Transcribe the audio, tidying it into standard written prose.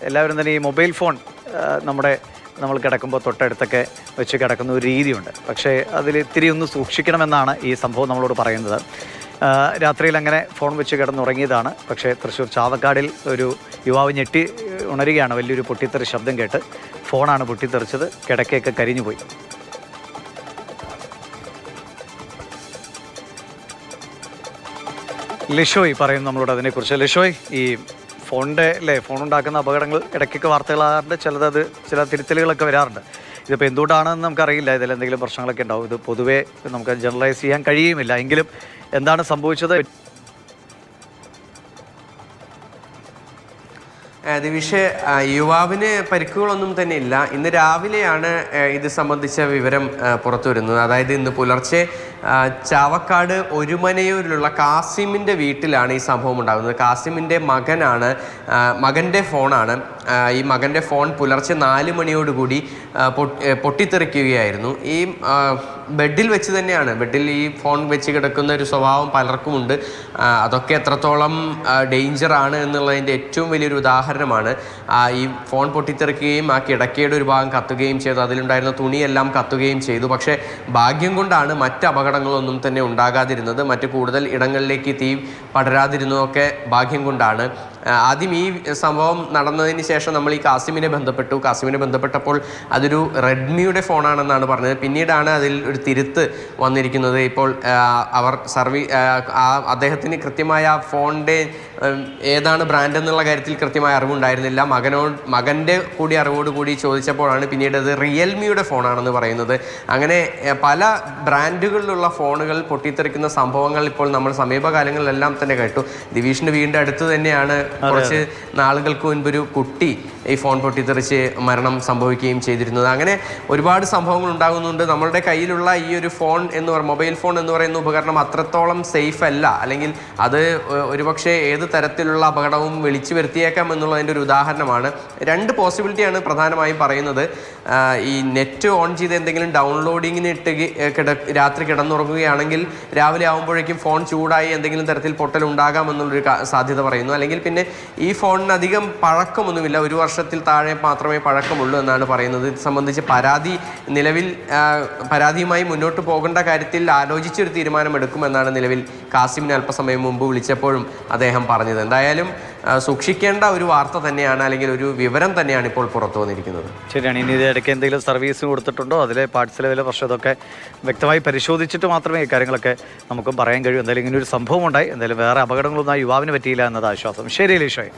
എല്ലാവരും തന്നെ ഈ മൊബൈൽ ഫോൺ നമ്മൾ കിടക്കുമ്പോൾ തൊട്ടടുത്തൊക്കെ വെച്ച് കിടക്കുന്ന ഒരു രീതിയുണ്ട്. പക്ഷേ അതിൽ ഇത്തിരി ഒന്ന് സൂക്ഷിക്കണമെന്നാണ് ഈ സംഭവം നമ്മളോട് പറയുന്നത്. രാത്രിയിൽ അങ്ങനെ ഫോൺ വെച്ച് കിടന്നുറങ്ങിയതാണ്. പക്ഷേ തൃശ്ശൂർ ചാവക്കാടിൽ ഒരു യുവാവ് ഞെട്ടി ഉണരുകയാണ്. വലിയൊരു പൊട്ടിത്തെറി ശബ്ദം കേട്ട് ഫോണാണ് പൊട്ടിത്തെറിച്ചത്. കിടക്കയൊക്കെ കരിഞ്ഞുപോയി. ലിഷോയ് പറയും നമ്മളോട് അതിനെക്കുറിച്ച്. ലിഷോയ്, ഈ ഫോൺ ഉണ്ടാക്കുന്ന അപകടങ്ങൾ ഇടയ്ക്കൊക്കെ വാർത്തകളാകാറുണ്ട്. ചില തിരുത്തലുകളൊക്കെ വരാറുണ്ട്. ഇതിപ്പോൾ എന്തുകൊണ്ടാണെന്ന് നമുക്കറിയില്ല. ഇതിലെന്തെങ്കിലും പ്രശ്നങ്ങളൊക്കെ ഉണ്ടാവും. ഇത് പൊതുവേ നമുക്ക് ജനറലൈസ് ചെയ്യാൻ കഴിയുമില്ല. എങ്കിലും എന്താണ് സംഭവിച്ചത്? ദിവിഷ്, യുവാവിന് പരിക്കുകളൊന്നും തന്നെ ഇല്ല. ഇന്ന് രാവിലെയാണ് ഇത് സംബന്ധിച്ച വിവരം പുറത്തു വരുന്നത്. അതായത് ഇന്ന് പുലർച്ചെ ചാവക്കാട് ഒരുമനയൂരിലുള്ള കാസിമിൻ്റെ വീട്ടിലാണ് ഈ സംഭവം ഉണ്ടാകുന്നത്. കാസിമിൻ്റെ മകൻ്റെ ഫോണാണ്. ഈ മകൻ്റെ ഫോൺ പുലർച്ചെ 4 മണിയോടുകൂടി പൊട്ടിത്തെറിക്കുകയായിരുന്നു. ഈ ബെഡിൽ വെച്ച് തന്നെയാണ്. ബെഡിൽ ഈ ഫോൺ വെച്ച് കിടക്കുന്ന ഒരു സ്വഭാവം പലർക്കുമുണ്ട്. അതൊക്കെ എത്രത്തോളം ഡേഞ്ചറാണ് എന്നുള്ളതിൻ്റെ ഏറ്റവും വലിയൊരു ഉദാഹരണമാണ്. ഈ ഫോൺ പൊട്ടിത്തെറിക്കുകയും ആ കിടക്കയുടെ ഒരു ഭാഗം കത്തുകയും ചെയ്തു. അതിലുണ്ടായിരുന്ന തുണിയെല്ലാം കത്തുകയും ചെയ്തു. പക്ഷേ ഭാഗ്യം കൊണ്ടാണ് മറ്റ് അപകടങ്ങളൊന്നും തന്നെ ഉണ്ടാകാതിരുന്നത്. മറ്റ് കൂടുതൽ ഇടങ്ങളിലേക്ക് തീ പടരാതിരുന്നതൊക്കെ ഭാഗ്യം കൊണ്ടാണ്. ആദ്യം ഈ സംഭവം നടന്നതിന് ശേഷം നമ്മൾ ഈ കാസിമിനെ ബന്ധപ്പെട്ടപ്പോൾ അതൊരു റെഡ്മിയുടെ ഫോണാണെന്നാണ് പറഞ്ഞത്. പിന്നീടാണ് അതിൽ ഒരു തിരുത്ത് വന്നിരിക്കുന്നത്. ഇപ്പോൾ അദ്ദേഹത്തിന് കൃത്യമായ ഫോണിൻ്റെ ഏതാണ് ബ്രാൻഡ് എന്നുള്ള കാര്യത്തിൽ കൃത്യമായ അറിവുണ്ടായിരുന്നില്ല. മകൻ്റെ കൂടി അറിവോടുകൂടി ചോദിച്ചപ്പോഴാണ് പിന്നീട് അത് റിയൽമിയുടെ ഫോണാണെന്ന് പറയുന്നത്. അങ്ങനെ പല ബ്രാൻഡുകളിലുള്ള ഫോണുകൾ പൊട്ടിത്തെറിക്കുന്ന സംഭവങ്ങൾ ഇപ്പോൾ നമ്മൾ സമീപകാലങ്ങളിലെല്ലാം തന്നെ കേട്ടു. ദിവിഷിൻ്റെ വീടിൻ്റെ അടുത്ത് തന്നെയാണ് കുറച്ച് നാളുകൾക്ക് മുൻപ് ഒരു കുട്ടി ഈ ഫോൺ പൊട്ടിത്തെറിച്ച് മരണം സംഭവിക്കുകയും ചെയ്തിരുന്നത്. അങ്ങനെ ഒരുപാട് സംഭവങ്ങൾ ഉണ്ടാകുന്നുണ്ട്. നമ്മളുടെ കയ്യിലുള്ള ഈ ഒരു മൊബൈൽ ഫോൺ എന്ന് പറയുന്ന ഉപകരണം അത്രത്തോളം സേഫ് അല്ല. അല്ലെങ്കിൽ അത് ഒരുപക്ഷെ ഏത് തരത്തിലുള്ള അപകടവും വിളിച്ചു വരുത്തിയേക്കാം എന്നുള്ളതിൻ്റെ ഒരു ഉദാഹരണമാണ്. 2 പോസിബിലിറ്റിയാണ് പ്രധാനമായും പറയുന്നത്. ഈ നെറ്റ് ഓൺ ചെയ്ത് എന്തെങ്കിലും ഡൗൺലോഡിങ്ങിന് രാത്രി കിടന്നുറങ്ങുകയാണെങ്കിൽ രാവിലെ ആകുമ്പോഴേക്കും ഫോൺ ചൂടായി എന്തെങ്കിലും തരത്തിൽ പൊട്ടൽ ഉണ്ടാകാമെന്നുള്ളൊരു സാധ്യത പറയുന്നു. അല്ലെങ്കിൽ പിന്നെ ഈ ഫോണിന് അധികം പഴക്കമൊന്നുമില്ല, 1 വർഷത്തിൽ താഴെ മാത്രമേ പഴക്കമുള്ളൂ എന്നാണ് പറയുന്നത്. ഇത് സംബന്ധിച്ച് പരാതിയുമായി മുന്നോട്ട് പോകേണ്ട കാര്യത്തിൽ ആലോചിച്ചൊരു തീരുമാനമെടുക്കുമെന്നാണ് നിലവിൽ കാസിമിനെ അല്പസമയം മുമ്പ് വിളിച്ചപ്പോഴും അദ്ദേഹം പറഞ്ഞത്. എന്തായാലും സൂക്ഷിക്കേണ്ട ഒരു വാർത്ത തന്നെയാണ്, അല്ലെങ്കിൽ ഒരു വിവരം തന്നെയാണ് ഇപ്പോൾ പുറത്തു വന്നിരിക്കുന്നത്. ശരിയാണ്. ഇനി ഇത് ഇടയ്ക്ക് എന്തെങ്കിലും സർവീസ് കൊടുത്തിട്ടുണ്ടോ, അതിലെ പാർട്സ് ലെവലിലെ പ്രശ്നം ഇതൊക്കെ വ്യക്തമായി പരിശോധിച്ചിട്ട് മാത്രമേ ഈ കാര്യങ്ങളൊക്കെ നമുക്കും പറയാൻ കഴിയൂ. എന്തായാലും ഇങ്ങനെ ഒരു സംഭവം ഉണ്ടായി. എന്തായാലും വേറെ അപകടങ്ങളൊന്നും ആ യുവാവിന് പറ്റിയില്ല എന്നത് ആശ്വാസം. ശരി ലിഷോയ്.